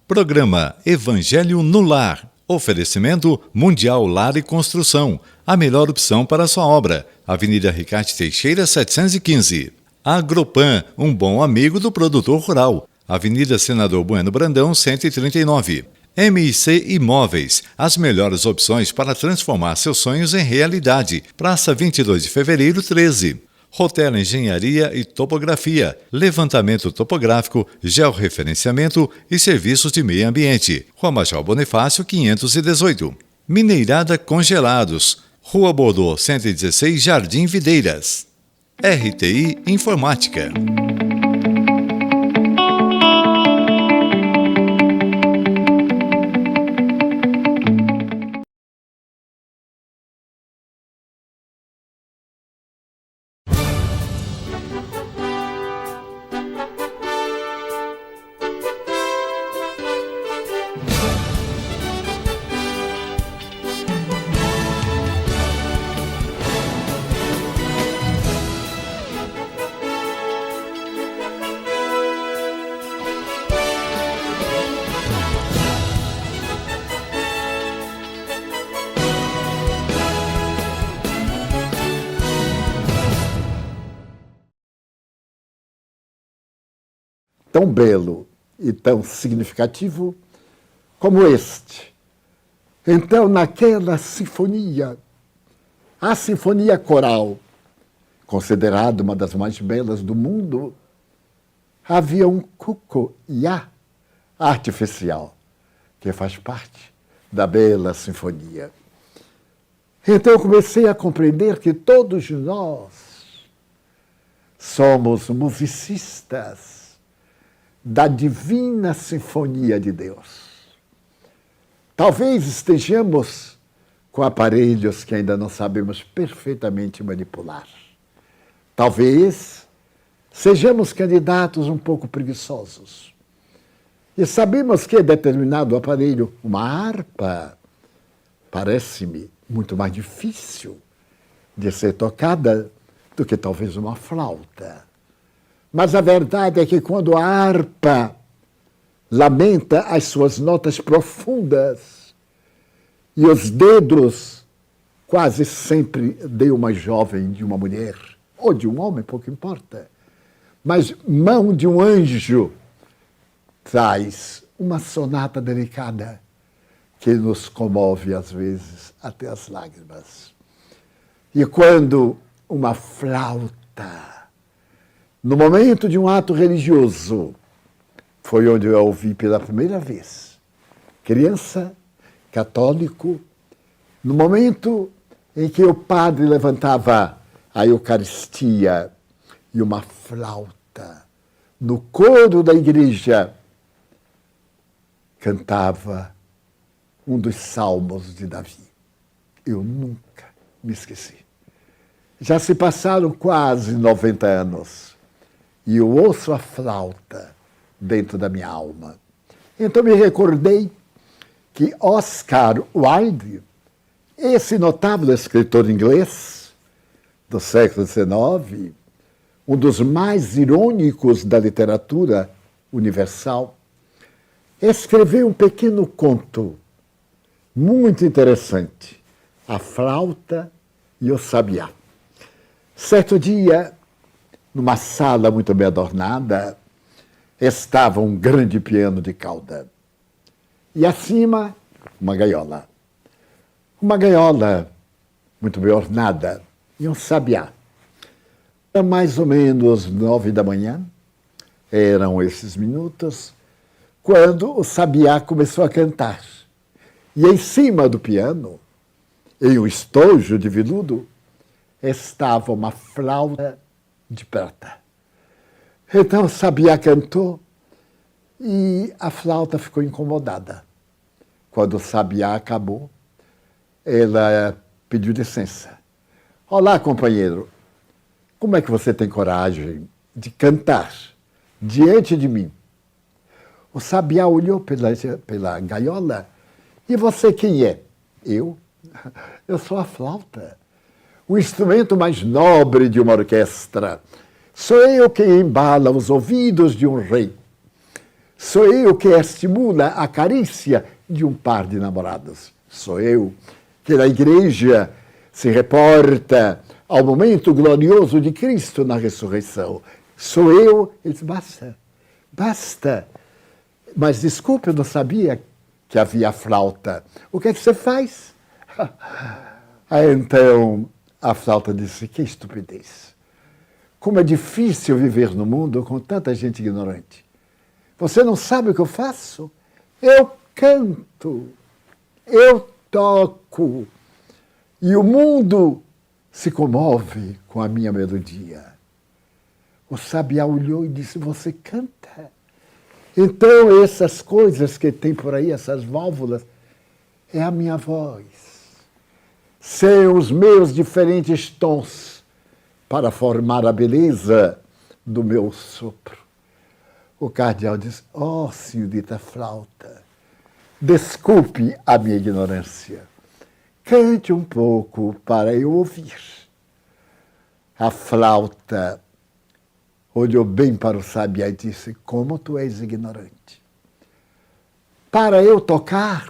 Programa Evangelho no Lar. Oferecimento Mundial Lar e Construção. A melhor opção para a sua obra. Avenida Ricardo Teixeira, 715. Agropan, um bom amigo do produtor rural. Avenida Senador Bueno Brandão, 139. MIC Imóveis, as melhores opções para transformar seus sonhos em realidade. Praça 22 de Fevereiro, 13. Rotela Engenharia e Topografia, levantamento topográfico, georreferenciamento e serviços de meio ambiente. Rua Major Bonifácio, 518. Mineirada Congelados, Rua Bordeaux, 116, Jardim Videiras. RTI Informática. Tão belo e tão significativo como este. Então, naquela sinfonia, a Sinfonia Coral, considerada uma das mais belas do mundo, havia um cuco-iá artificial, que faz parte da bela sinfonia. Então eu comecei a compreender que todos nós somos musicistas da divina sinfonia de Deus. Talvez estejamos com aparelhos que ainda não sabemos perfeitamente manipular. Talvez sejamos candidatos um pouco preguiçosos. E sabemos que determinado aparelho, uma harpa, parece-me muito mais difícil de ser tocada do que talvez uma flauta. Mas a verdade é que quando a harpa lamenta as suas notas profundas e os dedos quase sempre de uma jovem, de uma mulher, ou de um homem, pouco importa, mas mão de um anjo traz uma sonata delicada que nos comove às vezes até as lágrimas. E quando uma flauta, no momento de um ato religioso, foi onde eu a ouvi pela primeira vez. Criança, católico, no momento em que o padre levantava a Eucaristia e uma flauta no coro da igreja cantava um dos salmos de Davi. Eu nunca me esqueci. Já se passaram quase 90 anos. E eu ouço a flauta dentro da minha alma. Então me recordei que Oscar Wilde, esse notável escritor inglês do século XIX, um dos mais irônicos da literatura universal, escreveu um pequeno conto muito interessante, A Flauta e o Sabiá. Certo dia, numa sala muito bem adornada, estava um grande piano de cauda. E acima, uma gaiola. Uma gaiola muito bem ornada e um sabiá. Era mais ou menos 9 da manhã, eram esses minutos, quando o sabiá começou a cantar. E em cima do piano, em um estojo de veludo, estava uma flauta de prata. Então o sabiá cantou e a flauta ficou incomodada. Quando o sabiá acabou, ela pediu licença. Olá, companheiro, como é que você tem coragem de cantar diante de mim? O sabiá olhou pela gaiola. E você quem é? Eu? Eu sou a flauta. O instrumento mais nobre de uma orquestra. Sou eu quem embala os ouvidos de um rei. Sou eu que estimula a carícia de um par de namorados. Sou eu que na igreja se reporta ao momento glorioso de Cristo na ressurreição. Sou eu. Ele diz, basta, basta. Mas desculpe, eu não sabia que havia flauta. O que é que você faz? Aí então a flauta disse, que estupidez. Como é difícil viver no mundo com tanta gente ignorante. Você não sabe o que eu faço? Eu canto, eu toco, e o mundo se comove com a minha melodia. O sabiá olhou e disse, você canta? Então essas coisas que tem por aí, essas válvulas, é a minha voz. São os meus diferentes tons para formar a beleza do meu sopro. O cardeal diz, oh, senhorita flauta, desculpe a minha ignorância. Cante um pouco para eu ouvir. A flauta olhou bem para o sabiá e disse, como tu és ignorante. Para eu tocar,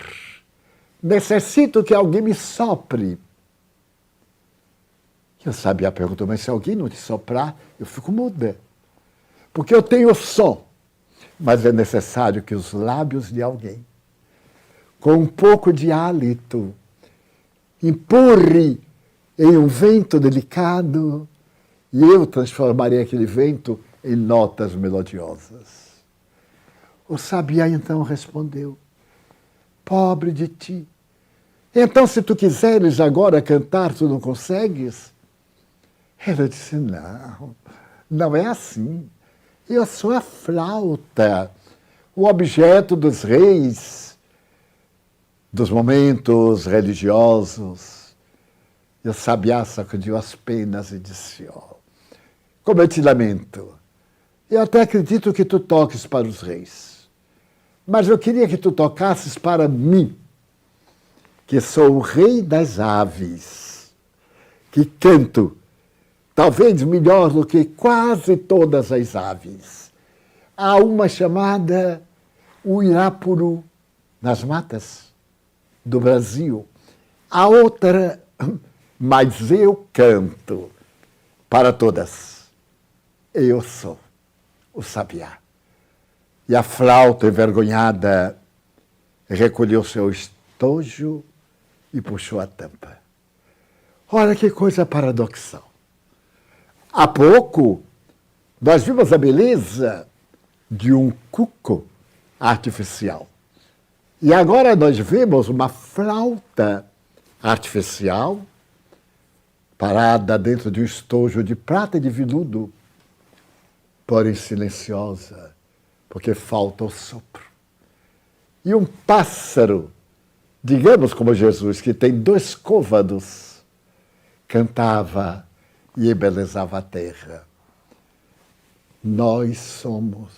necessito que alguém me sopre. E o sabiá perguntou, mas se alguém não te soprar, eu fico muda. Porque eu tenho som, mas é necessário que os lábios de alguém, com um pouco de hálito, empurre em um vento delicado, e eu transformarei aquele vento em notas melodiosas. O sabiá então respondeu, pobre de ti, então se tu quiseres agora cantar, tu não consegues? Ela disse, não, não é assim. Eu sou a flauta, o objeto dos reis, dos momentos religiosos. E o sabiá sacudiu as penas e disse, oh, como eu te lamento. Eu até acredito que tu toques para os reis, mas eu queria que tu tocasses para mim, que sou o rei das aves, que canto, talvez melhor do que quase todas as aves. Há uma chamada o Irapuru, nas matas do Brasil. Há outra, mas eu canto para todas. Eu sou o sabiá. E a flauta, envergonhada, recolheu seu estojo e puxou a tampa. Olha que coisa paradoxal. Há pouco, nós vimos a beleza de um cuco artificial. E agora nós vemos uma flauta artificial parada dentro de um estojo de prata e de veludo, porém silenciosa, porque falta o sopro. E um pássaro, digamos como Jesus, que tem 2 côvados, cantava e embelezava a terra. Nós somos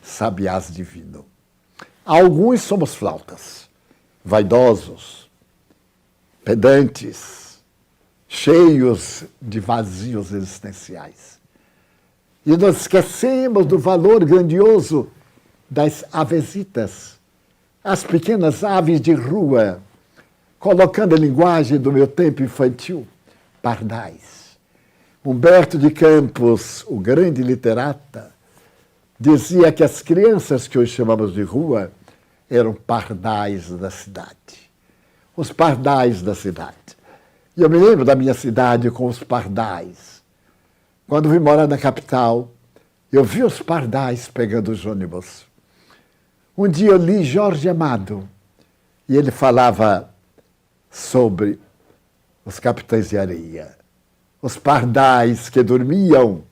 sabiás divinos. Alguns somos flautas, vaidosos, pedantes, cheios de vazios existenciais. E nós esquecemos do valor grandioso das avesitas, as pequenas aves de rua, colocando a linguagem do meu tempo infantil, pardais. Humberto de Campos, o grande literata, dizia que as crianças que hoje chamamos de rua eram pardais da cidade. Os pardais da cidade. E eu me lembro da minha cidade com os pardais. Quando vim morar na capital, eu vi os pardais pegando os ônibus. Um dia eu li Jorge Amado e ele falava sobre os capitães de areia, os pardais que dormiam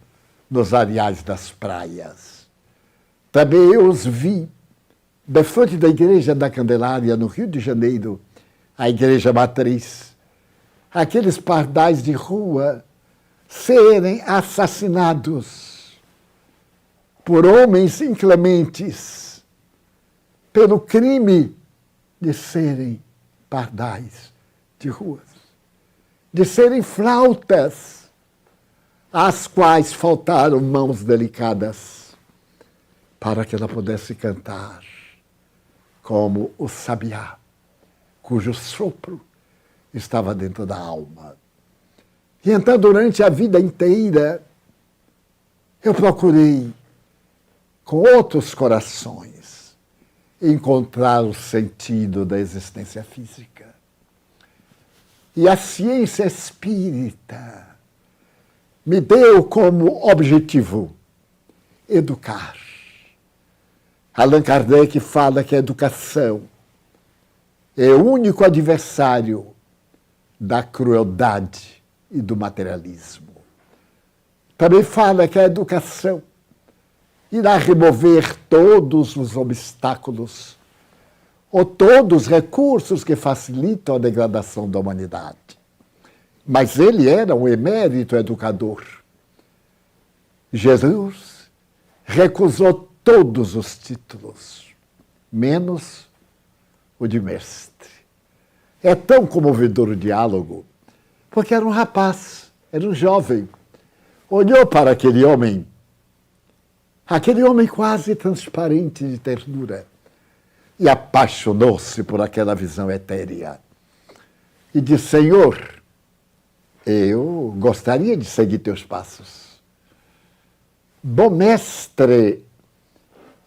nos areais das praias. Também eu os vi defronte da Igreja da Candelária, no Rio de Janeiro, a Igreja Matriz, aqueles pardais de rua serem assassinados por homens inclementes pelo crime de serem pardais de ruas, de serem flautas, às quais faltaram mãos delicadas. para que ela pudesse cantar como o sabiá, cujo sopro estava dentro da alma. E então, durante a vida inteira, eu procurei, com outros corações, encontrar o sentido da existência física. E a ciência espírita me deu como objetivo educar. Allan Kardec fala que a educação é o único adversário da crueldade e do materialismo. Também fala que a educação irá remover todos os obstáculos ou todos os recursos que facilitam a degradação da humanidade. Mas ele era um emérito educador. Jesus recusou todos os títulos, menos o de mestre. É tão comovedor o diálogo, porque era um rapaz, era um jovem. Olhou para aquele homem quase transparente de ternura, e apaixonou-se por aquela visão etérea. E disse: Senhor, eu gostaria de seguir teus passos. Bom mestre.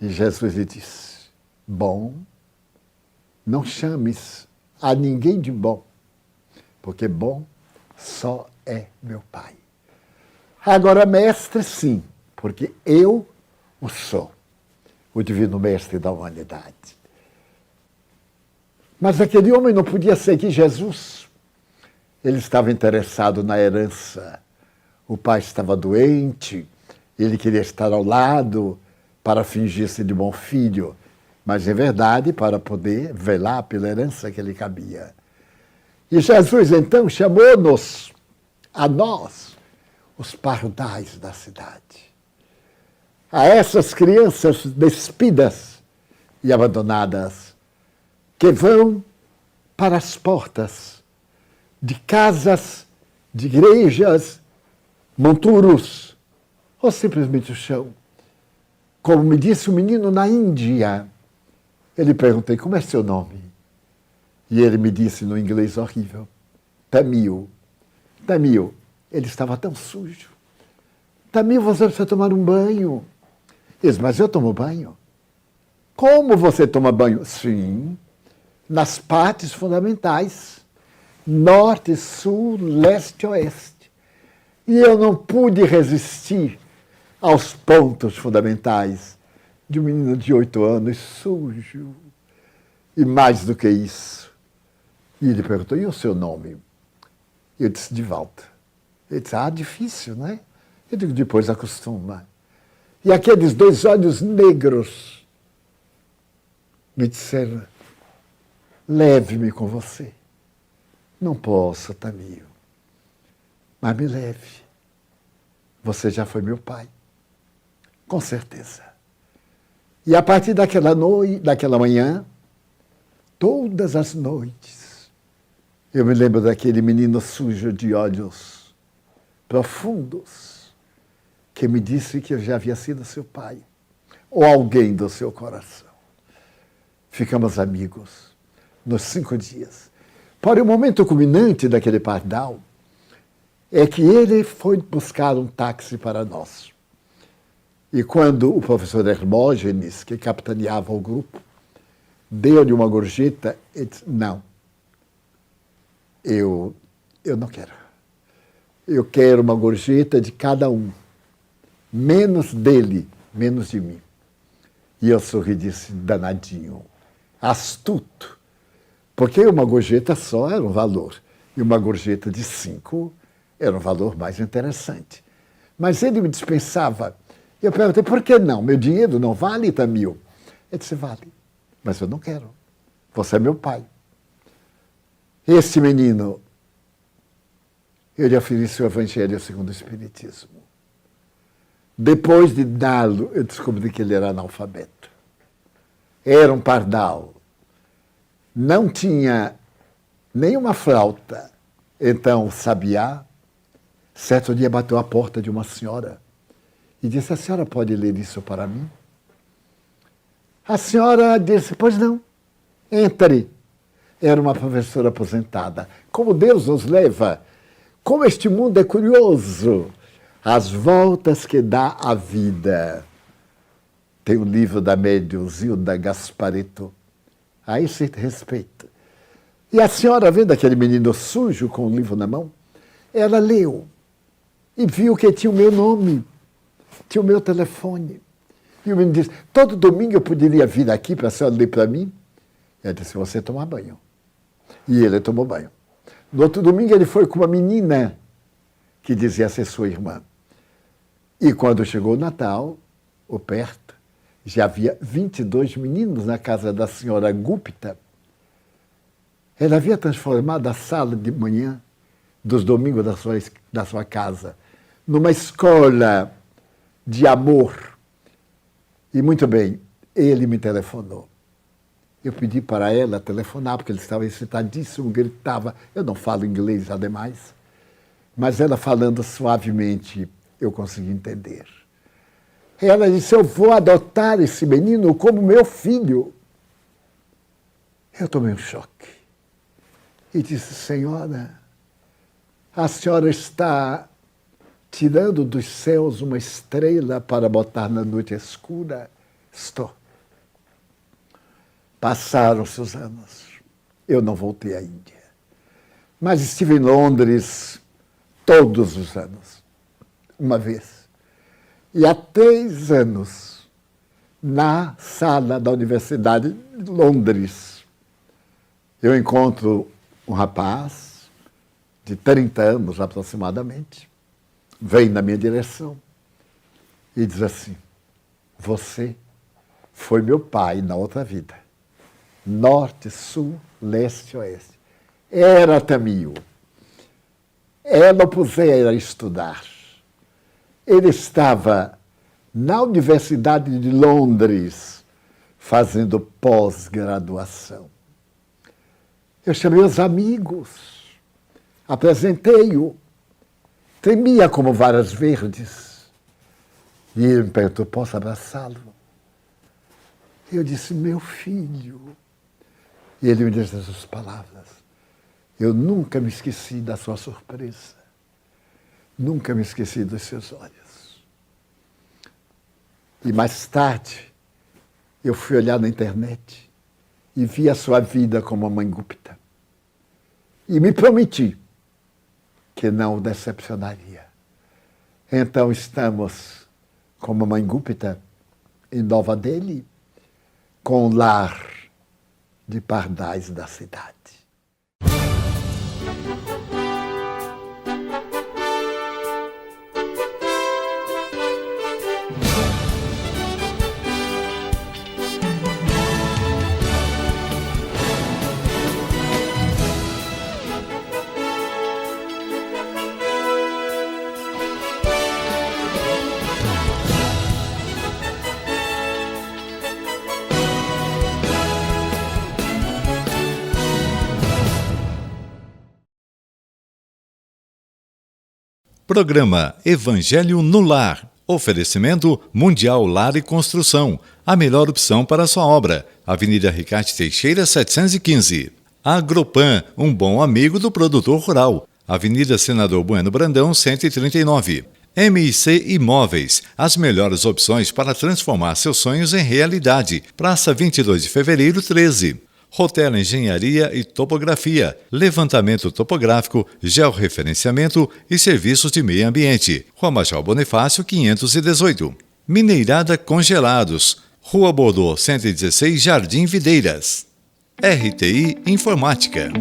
E Jesus lhe disse: bom, não chames a ninguém de bom, porque bom só é meu Pai. Agora, mestre, sim, porque eu o sou, o divino mestre da humanidade. Mas aquele homem não podia seguir Jesus. Ele estava interessado na herança. O pai estava doente, ele queria estar ao lado para fingir-se de bom filho, mas, em verdade, para poder velar pela herança que lhe cabia. E Jesus, então, chamou-nos, a nós, os pardais da cidade, a essas crianças despidas e abandonadas, que vão para as portas de casas, de igrejas, monturos, ou simplesmente o chão. Como me disse um menino na Índia, ele perguntei: como é seu nome? E ele me disse no inglês horrível: Tamil. Tamil. Ele estava tão sujo. Tamil, você precisa tomar um banho. Ele disse: mas eu tomo banho. Como você toma banho? Sim, nas partes fundamentais, norte, sul, leste, oeste. E eu não pude resistir aos pontos fundamentais de um menino de 8 anos, sujo. E mais do que isso. E ele perguntou: e o seu nome? Eu disse: Divaldo. Ele disse: difícil, não é? Eu digo: depois acostuma. E aqueles 2 olhos negros me disseram: leve-me com você. Não posso, Tamil, mas me leve. Você já foi meu pai, com certeza. E a partir daquela manhã, todas as noites, eu me lembro daquele menino sujo de olhos profundos que me disse que eu já havia sido seu pai, ou alguém do seu coração. Ficamos amigos nos 5 dias. Porém, o momento culminante daquele pardal é que ele foi buscar um táxi para nós. E quando o professor Hermógenes, que capitaneava o grupo, deu-lhe uma gorjeta, ele disse: não, eu não quero. Eu quero uma gorjeta de cada um, menos dele, menos de mim. E eu sorri e disse: danadinho, astuto. Porque uma gorjeta só era um valor, e uma gorjeta de 5 era um valor mais interessante. Mas ele me dispensava. Eu perguntei: por que não? Meu dinheiro não vale, Tamil? Ele disse: vale, mas eu não quero. Você é meu pai. Esse menino, eu lhe ofereci o Evangelho segundo o Espiritismo. Depois de dá-lo, eu descobri que ele era analfabeto. Era um pardal. Não tinha nenhuma flauta. Então, o sabiá, certo dia, bateu à porta de uma senhora e disse: a senhora pode ler isso para mim? A senhora disse, pois não, entre. Era uma professora aposentada. Como Deus nos leva, como este mundo é curioso, as voltas que dá a vida. Tem um livro da médium Zilda Gasparetto, a esse respeito. E a senhora, vendo aquele menino sujo com o livro na mão, ela leu e viu que tinha o meu nome, tinha o meu telefone. E o menino disse, todo domingo eu poderia vir aqui para a senhora ler para mim? Ela disse, você tomar banho. E ele tomou banho. No outro domingo ele foi com uma menina que dizia ser sua irmã. E quando chegou o Natal, ou perto, já havia 22 meninos na casa da senhora Gupta. Ela havia transformado a sala de manhã dos domingos da sua casa numa escola de amor. E muito bem, ele me telefonou. Eu pedi para ela telefonar, porque ele estava excitadíssimo, gritava. Eu não falo inglês, ademais. Mas ela falando suavemente, eu consegui entender. Ela disse, eu vou adotar esse menino como meu filho. Eu tomei um choque. E disse, senhora, a senhora está tirando dos céus uma estrela para botar na noite escura? Estou. Passaram-se os anos. Eu não voltei à Índia. Mas estive em Londres todos os anos. Uma vez. E há 3 anos, na sala da Universidade de Londres, eu encontro um rapaz de 30 anos aproximadamente, vem na minha direção e diz assim, você foi meu pai na outra vida. Norte, sul, leste, oeste. Era Tamil. Ela o pusera a estudar. Ele estava na Universidade de Londres fazendo pós-graduação. Eu chamei os amigos, apresentei-o, tremia como varas verdes. E ele me perguntou, posso abraçá-lo? Eu disse, meu filho. E ele me disse essas palavras. Eu nunca me esqueci da sua surpresa. Nunca me esqueci dos seus olhos. E mais tarde, eu fui olhar na internet e vi a sua vida como a mãe Gupta. E me prometi que não o decepcionaria. Então estamos como a mãe Gupta em Nova Delhi, com o lar de pardais da cidade. Programa Evangelho no Lar. Oferecimento Mundial Lar e Construção. A melhor opção para a sua obra. Avenida Ricardo Teixeira, 715. Agropan, um bom amigo do produtor rural. Avenida Senador Bueno Brandão, 139. MIC Imóveis, as melhores opções para transformar seus sonhos em realidade. Praça 22 de Fevereiro, 13. Rotela Engenharia e Topografia, levantamento topográfico, georreferenciamento e serviços de meio ambiente. Rua Major Bonifácio, 518. Mineirada Congelados, Rua Bordeaux, 116, Jardim Videiras. RTI Informática.